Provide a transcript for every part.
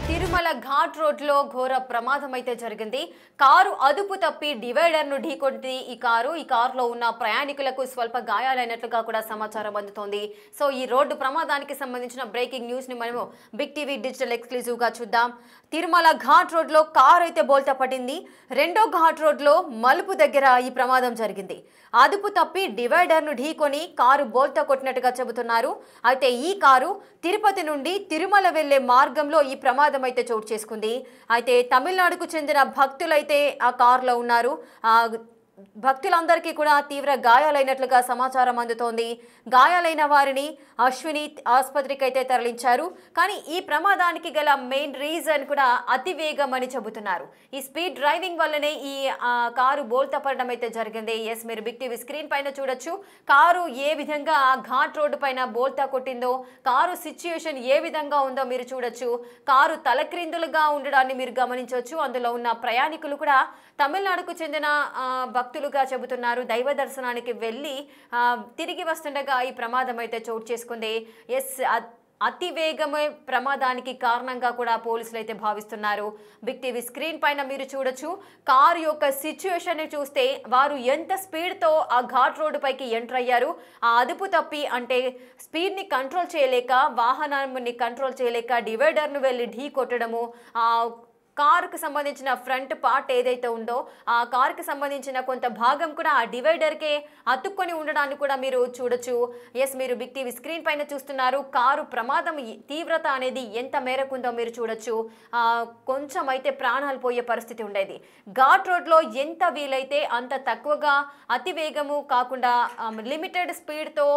Tirumala ghat road లో ఘోర ప్రమాదం అయితే జరిగింది. కారు అదుపు తప్పి డివైడర్ ను ఢీకొట్టింది ఈ కారులో ఉన్న ప్రయాణికులకు స్వల్ప గాయాలైనట్లుగా కూడా సమాచారం అందుతోంది. సో ఈ రోడ్డు ప్రమాదానికి సంబంధించిన బ్రేకింగ్ న్యూస్ ని మనము బిగ్ టీవీ డిజిటల్ ఎక్స్క్లూజివ్ గా చూద్దాం. తిరుమల ఘాట్ రోడ్ లో కారు అయితే బోల్తా పడింది. రెండో ఘాట్ రోడ్ లో మలుపు దగ్గర ఈ ప్రమాదం జరిగింది. అదుపు తప్పి డివైడర్ ను ఢీకొని కారు బోల్తా కొట్టినట్టుగా చెబుతున్నారు. అయితే ఈ కారు తిరుపతి నుండి తిరుమల వెళ్లే మార్గంలో ఈ ప్రమాదం అయితే చోటు చేసుకుంది. అయితే తమిళనాడుకు చెందిన భక్తులైతే ఆ కారులో ఉన్నారు. భక్తులందరికీ కూడా తీవ్ర గాయాలైనట్లుగా సమాచారం అందుతోంది. గాయాలైన వారిని అశ్విని ఆసుపత్రికి అయితే తరలించారు. కానీ ఈ ప్రమాదానికి గల మెయిన్ రీజన్ కూడా అతివేగం అని చెబుతున్నారు. ఈ స్పీడ్ డ్రైవింగ్ వల్లనే ఈ కారు బోల్తా పడడం అయితే జరిగింది. ఎస్, మీరు బిగ్ టీవీ స్క్రీన్ పైన చూడొచ్చు. కారు ఏ విధంగా ఘాట్ రోడ్డు పైన బోల్తా కొట్టిందో, కారు సిచ్యుయేషన్ ఏ విధంగా ఉందో మీరు చూడొచ్చు. కారు తలక్రిందులుగా ఉండడాన్ని మీరు గమనించవచ్చు. అందులో ఉన్న ప్రయాణికులు కూడా తమిళనాడుకు చెందిన భక్తులుగా చెబుతున్నారు. దైవ దర్శనానికి వెళ్ళి తిరిగి వస్తుండగా ఈ ప్రమాదం అయితే చోటు చేసుకుంది. ఎస్, అతివేగమే ప్రమాదానికి కారణంగా కూడా పోలీసులు అయితే భావిస్తున్నారు. బిగ్ టీవీ స్క్రీన్ పైన మీరు చూడొచ్చు. కారు యొక్క సిచ్యుయేషన్ ని చూస్తే వారు ఎంత స్పీడ్తో ఆ ఘాట్ రోడ్డు పైకి ఎంటర్ అయ్యారు. ఆ అదుపు తప్పి అంటే స్పీడ్ని కంట్రోల్ చేయలేక, వాహనాన్ని కంట్రోల్ చేయలేక డివైడర్ను వెళ్ళి ఢీ కొట్టడము, కారుకు సంబంధించిన ఫ్రంట్ పార్ట్ ఏదైతే ఉందో ఆ కారుకి సంబంధించిన కొంత భాగం కూడా ఆ డివైడర్కే అతుక్కొని ఉండడాన్ని కూడా మీరు చూడొచ్చు. ఎస్, మీరు బిగ్ టీవీ స్క్రీన్ పైన చూస్తున్నారు. కారు ప్రమాదం తీవ్రత అనేది ఎంత మేరకు ఉందో మీరు చూడొచ్చు. కొంచెం అయితే ప్రాణాలు పోయే పరిస్థితి ఉండేది. ఘాట్ రోడ్లో ఎంత వీలైతే అంత తక్కువగా, అతివేగము కాకుండా లిమిటెడ్ స్పీడ్తో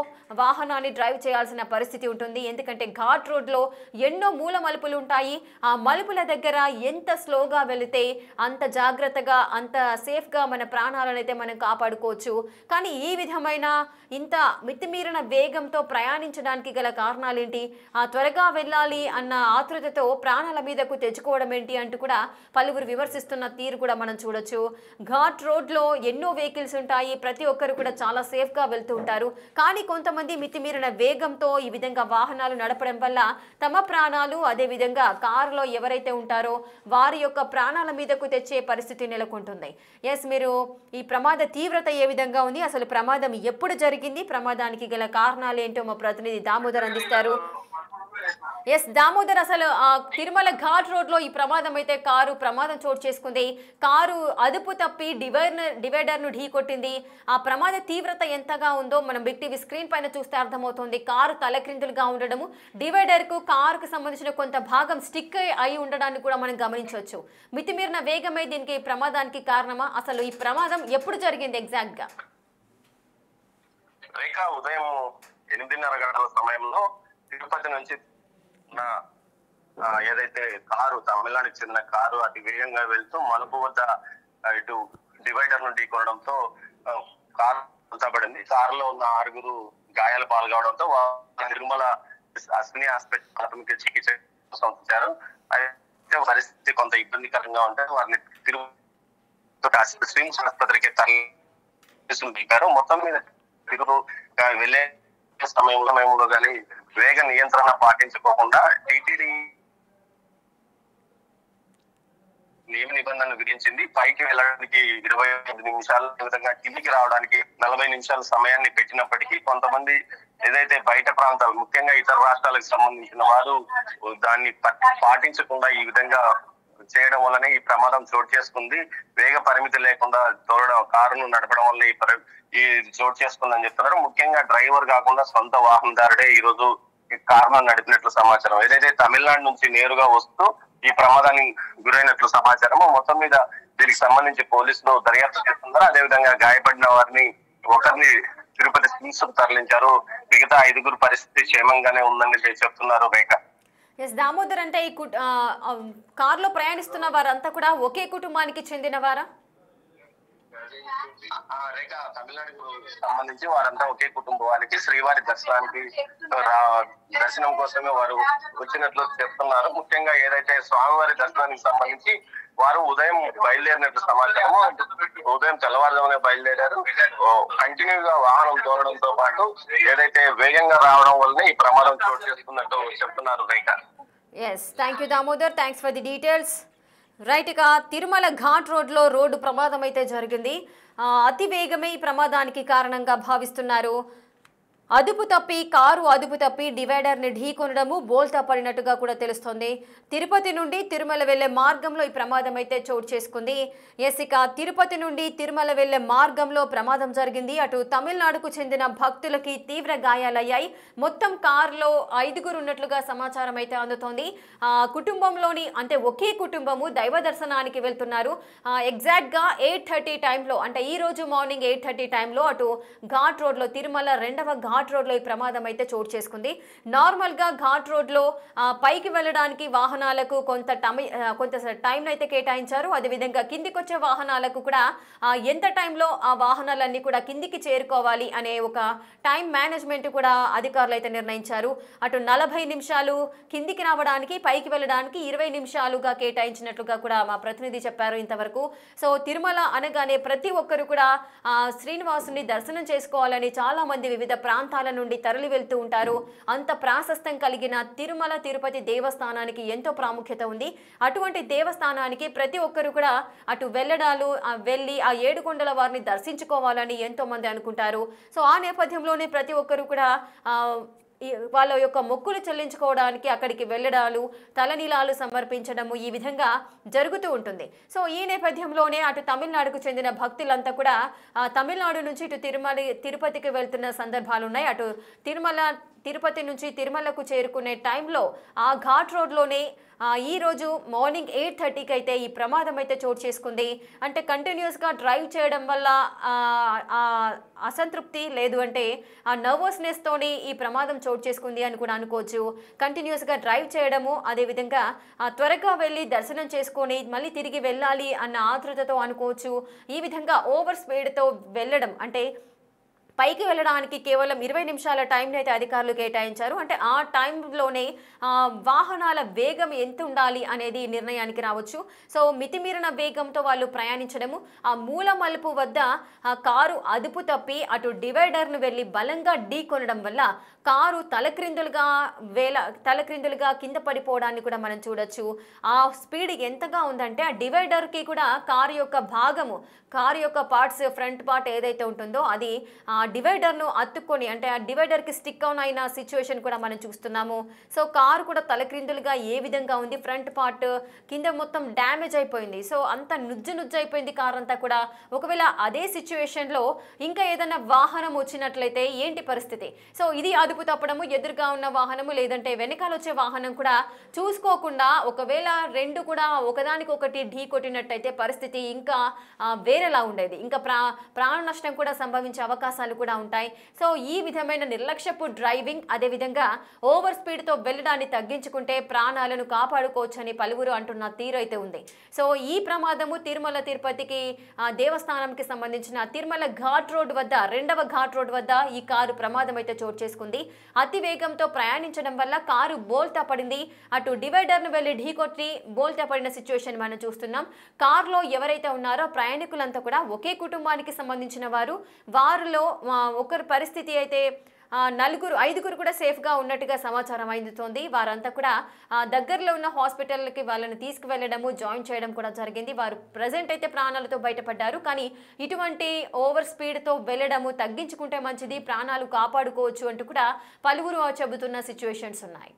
వాహనాన్ని డ్రైవ్ చేయాల్సిన పరిస్థితి ఉంటుంది. ఎందుకంటే ఘాట్ రోడ్లో ఎన్నో మూల మలుపులు ఉంటాయి. ఆ మలుపుల దగ్గర ఎంత స్లోగా వెళితే అంత జాగ్రత్తగా, అంత సేఫ్గా మన ప్రాణాలను అయితే మనం కాపాడుకోవచ్చు. కానీ ఈ విధమైన ఇంత మితిమీరిన వేగంతో ప్రయాణించడానికి గల కారణాలు ఏంటి? త్వరగా వెళ్ళాలి అన్న ఆతృతతో ప్రాణాల మీదకు తెచ్చుకోవడం ఏంటి అంటూ కూడా పలువురు విమర్శిస్తున్న తీరు కూడా మనం చూడొచ్చు. ఘాట్ రోడ్లో ఎన్నో వెహికల్స్ ఉంటాయి. ప్రతి ఒక్కరు కూడా చాలా సేఫ్గా వెళ్తూ ఉంటారు. కానీ కొంతమంది మితిమీరిన వేగంతో ఈ విధంగా వాహనాలు నడపడం వల్ల తమ ప్రాణాలు, అదేవిధంగా కారులో ఎవరైతే ఉంటారో వారి యొక్క ప్రాణాల మీదకు తెచ్చే పరిస్థితి నెలకొంటుంది. ఎస్, మీరు ఈ ప్రమాద తీవ్రత ఏ విధంగా ఉంది, అసలు ప్రమాదం ఎప్పుడు జరిగింది, ప్రమాదానికి గల కారణాలు ఏంటో మా ప్రతినిధి దామోదర్ అందిస్తారు. ఎస్ దామోదర్, అసలు తిరుమల ఘాట్ రోడ్ లో ఈ ప్రమాదం అయితే ప్రమాదం చోటు చేసుకుంది. కారు అదుపు తప్పి డివైడర్ ను ఢీ కొట్టింది. ఆ ప్రమాద తీవ్రత ఎంతగా ఉందో మనం బిగ్ టీవీ స్క్రీన్ పైన చూస్తే అర్థమవుతుంది. కారు తలక్రిందులుగా ఉండడము, డివైడర్ కు కారుకు సంబంధించిన కొంత భాగం స్టిక్ అయి ఉండడాన్ని కూడా మనం గమనించవచ్చు. మితిమీరిన వేగమే దీనికి ప్రమాదానికి కారణమా? అసలు ఈ ప్రమాదం ఎప్పుడు జరిగింది ఎగ్జాక్ట్ గా? ఉదయం 8:30 గంటల సమయంలో తిరుపతి నుంచి ఏదైతే కారు, తమిళనాడుకి చెందిన కారు అతి వేగంగా వెళ్తూ మలుపు వద్ద ఇటు డివైడర్ నుండి కొనడంతో కారు పడింది. కారులో ఉన్న 6 గాయాలు పాల్గొనడంతో తిరుమల అశ్విని ఆసుపత్రి ప్రాథమిక చికిత్స ఉంచారు. అయితే పరిస్థితి కొంత ఇబ్బందికరంగా ఉంటే వారిని తిరుపతి స్విమ్స్ ఆసుపత్రికి తరలించారు. మొత్తం మీద తిరుగు వెళ్లే సమయంలో కానీ వేగ నియంత్రణ పాటించుకోకుండా టీటీడీ నియమ నిబంధనలు విధించింది. పైకి వెళ్ళడానికి 25 నిమిషాలు, విధంగా కిందికి రావడానికి 40 నిమిషాల సమయాన్ని పెట్టినప్పటికీ కొంతమంది ఏదైతే బయట ప్రాంతాలు, ముఖ్యంగా ఇతర రాష్ట్రాలకు సంబంధించిన వారు దాన్ని పాటించకుండా ఈ విధంగా చేయడం వల్లనే ఈ ప్రమాదం చోటు చేసుకుంది. వేగ పరిమితి లేకుండా కారును నడపడం వల్ల ఈ చోటు చేసుకుందని చెప్తున్నారు. ముఖ్యంగా డ్రైవర్ కాకుండా సొంత వాహనదారుడే ఈ రోజు ఈ కారును నడిపినట్లు సమాచారం. ఏదైతే తమిళనాడు నుంచి నేరుగా వస్తూ ఈ ప్రమాదానికి గురైనట్లు సమాచారం. మొత్తం మీద దీనికి సంబంధించి పోలీసులు దర్యాప్తు చేస్తున్నారు. అదేవిధంగా గాయపడిన వారిని ఒకరిని తిరుపతి స్విమ్స్ తరలించారు. మిగతా 5 పరిస్థితి క్షేమంగానే ఉందని చెప్తున్నారు. రేఖ. ఎస్ దామోదర్, అంటే ఈ కారులో ప్రయాణిస్తున్న వారంతా కూడా ఒకే కుటుంబానికి చెందిన వారా? రేఖ, తమిళనాడుకు సంబంధించి వారంతా ఒకే కుటుంబానికి శ్రీవారి దర్శనం కోసమే వారు వచ్చినట్లు చెప్తున్నారు. ముఖ్యంగా ఏదైతే స్వామివారి దర్శనానికి సంబంధించి వారు ఉదయం బయలుదేరినట్లు సమాచారము. ఉదయం తెల్లవారుజామునే బయలుదేరారు. కంటిన్యూగా వాహనం తోలడంతో పాటు ఏదైతే వేగంగా రావడం వల్లనే ఈ ప్రమాదం చోటు చేసుకున్నట్టు చెప్తున్నారు Rekha. Yes, thank you Damodar, thanks for the details. Right, ఇక తిరుమల ఘాట్ రోడ్లో రోడ్డు ప్రమాదం అయితే జరిగింది. అతి వేగమే ఈ ప్రమాదానికి కారణంగా భావిస్తున్నారు. కారు అదుపు తప్పి డివైడర్ని ఢీకొనడము, బోల్తా పడినట్టుగా కూడా తెలుస్తోంది. తిరుపతి నుండి తిరుమల వెళ్లే మార్గంలో ఈ ప్రమాదం అయితే చోటు చేసుకుంది. ఇక తిరుపతి నుండి తిరుమల వెళ్లే మార్గంలో ప్రమాదం జరిగింది. అటు తమిళనాడుకు చెందిన భక్తులకి తీవ్ర గాయాలయ్యాయి. మొత్తం కారులో 5గురు ఉన్నట్లుగా సమాచారం అయితే అందుతోంది. కుటుంబంలోని అంటే ఒకే కుటుంబము దైవ దర్శనానికి వెళ్తున్నారు. ఎగ్జాక్ట్గా 8:30 టైంలో, అంటే ఈ రోజు మార్నింగ్ 8:30 టైంలో అటు ఘాట్ రోడ్లో తిరుమల 2వ ఘాట్ రోడ్లో ఈ ప్రమాదం అయితే చోటు చేసుకుంది. నార్మల్గా ఘాట్ రోడ్లో పైకి వెళ్ళడానికి వాహనాలకు కొంత టైం అయితే కేటాయించారు. అదేవిధంగా కిందికి వచ్చే వాహనాలకు కూడా ఎంత టైంలో ఆ వాహనాలన్నీ కూడా కిందికి చేరుకోవాలి అనే ఒక టైం మేనేజ్మెంట్ కూడా అధికారులు అయితే నిర్ణయించారు. అటు 40 నిమిషాలు కిందికి రావడానికి, పైకి వెళ్ళడానికి 20 నిమిషాలుగా కేటాయించినట్లుగా కూడా మా ప్రతినిధి చెప్పారు ఇంతవరకు. సో తిరుమల అనగానే ప్రతి ఒక్కరు కూడా శ్రీనివాసుని దర్శనం చేసుకోవాలని చాలా మంది వివిధ ప్రాంతాల నుండి తరలి వెళ్తూ ఉంటారు. అంత ప్రాశస్త్యం కలిగిన తిరుమల తిరుపతి దేవస్థానానికి ఎంతో ప్రాముఖ్యత ఉంది. అటువంటి దేవస్థానానికి ప్రతి ఒక్కరు కూడా అటు వెళ్ళి ఆ 7 కొండల వారిని దర్శించుకోవాలని ఎంతో మంది అనుకుంటారు. సో ఆ నేపథ్యంలోనే ప్రతి ఒక్కరు కూడా వాళ్ళ యొక్క మొక్కులు చెల్లించుకోవడానికి అక్కడికి వెళ్ళడాలు, తలనీలాలు సమర్పించడము ఈ విధంగా జరుగుతూ ఉంటుంది. సో ఈ నేపథ్యంలోనే అటు తమిళనాడుకు చెందిన భక్తులంతా కూడా తమిళనాడు నుంచి ఇటు తిరుపతికి వెళ్తున్న సందర్భాలు ఉన్నాయి. అటు తిరుపతి నుంచి తిరుమలకు చేరుకునే టైంలో ఆ ఘాట్ రోడ్లోనే ఈ రోజు మార్నింగ్ 8:30కి అయితే ఈ ప్రమాదం అయితే చోటు చేసుకుంది. అంటే కంటిన్యూస్గా డ్రైవ్ చేయడం వల్ల అసంతృప్తి, లేదు అంటే ఆ నర్వస్నెస్తోని ఈ ప్రమాదం చోటు చేసుకుంది అని కూడా అనుకోవచ్చు. కంటిన్యూస్గా డ్రైవ్ చేయడము, అదేవిధంగా త్వరగా వెళ్ళి దర్శనం చేసుకొని మళ్ళీ తిరిగి వెళ్ళాలి అన్న ఆతృతతో అనుకోవచ్చు. ఈ విధంగా ఓవర్ స్పీడ్తో వెళ్ళడం, అంటే పైకి వెళ్ళడానికి కేవలం 20 నిమిషాల టైంని అయితే అధికారులు కేటాయించారు. అంటే ఆ టైంలోనే వాహనాల వేగం ఎంత ఉండాలి అనేది నిర్ణయానికి రావచ్చు. సో మితిమీరిన వేగంతో వాళ్ళు ప్రయాణించడము, ఆ మూల మలుపు వద్ద కారు అదుపు తప్పి అటు డివైడర్ను వెళ్ళి బలంగా ఢీకొనడం వల్ల కారు తలక్రిందులుగా కింద పడిపోవడాన్ని కూడా మనం చూడొచ్చు. ఆ స్పీడ్ ఎంతగా ఉందంటే ఆ డివైడర్కి కూడా కారు యొక్క పార్ట్స్, ఫ్రంట్ పార్ట్ ఏదైతే ఉంటుందో అది ఆ డివైడర్ను అత్తుకొని, అంటే ఆ డివైడర్కి స్టిక్ ఆన్ అయిన సిచ్యువేషన్ కూడా మనం చూస్తున్నాము. సో కారు కూడా తలక్రిందులుగా ఏ విధంగా ఉంది, ఫ్రంట్ పార్ట్ కింద మొత్తం డ్యామేజ్ అయిపోయింది. సో అంత నుజ్జు అయిపోయింది కార్ అంతా కూడా. ఒకవేళ అదే సిచ్యువేషన్లో ఇంకా ఏదైనా వాహనం వచ్చినట్లయితే ఏంటి పరిస్థితి? సో ఇది అదుపు తప్పడము, ఎదురుగా ఉన్న వాహనము లేదంటే వెనకాల వచ్చే వాహనం కూడా చూసుకోకుండా ఒకవేళ రెండు కూడా ఒకదానికొకటి ఢీ కొట్టినట్టయితే పరిస్థితి ఇంకా వేరేలా ఉండేది. ఇంకా ప్రాణ నష్టం కూడా సంభవించే అవకాశాలు కూడా ఉంటాయి. సో ఈ విధమైన నిర్లక్ష్యపు డ్రైవింగ్, అదేవిధంగా ఓవర్ స్పీడ్తో వెళ్ళడాన్ని తగ్గించుకుంటే ప్రాణాలను కాపాడుకోవచ్చని పలువురు అంటున్న తీరు అయితే ఉంది. సో ఈ ప్రమాదము తిరుమల తిరుపతికి దేవస్థానంకి సంబంధించిన తిరుమల ఘాట్ రోడ్ వద్ద, 2వ ఘాట్ రోడ్ వద్ద ఈ కారు ప్రమాదం అయితే చోటు చేసుకుంది. అతి వేగంతో ప్రయాణించడం వల్ల కారు బోల్తా పడింది. అటు డివైడర్ను వెళ్ళి ఢీకొట్టి బోల్తా పడిన సిచ్యువేషన్ మనం చూస్తున్నాం. కారులో ఎవరైతే ఉన్నారో ప్రయాణికులంతా కూడా ఒకే కుటుంబానికి సంబంధించిన వారిలో ఒకరి పరిస్థితి అయితే 5గురు కూడా సేఫ్గా ఉన్నట్టుగా సమాచారం అందుతోంది. వారంతా కూడా దగ్గరలో ఉన్న హాస్పిటల్కి వాళ్ళని తీసుకువెళ్ళడము, జాయిన్ చేయడం కూడా జరిగింది. వారు ప్రజెంట్ అయితే ప్రాణాలతో బయటపడ్డారు. కానీ ఇటువంటి ఓవర్ స్పీడ్తో వెళ్ళడము తగ్గించుకుంటే మంచిది, ప్రాణాలు కాపాడుకోవచ్చు అంటూ కూడా పలువురు చెబుతున్న సిచ్యువేషన్స్ ఉన్నాయి.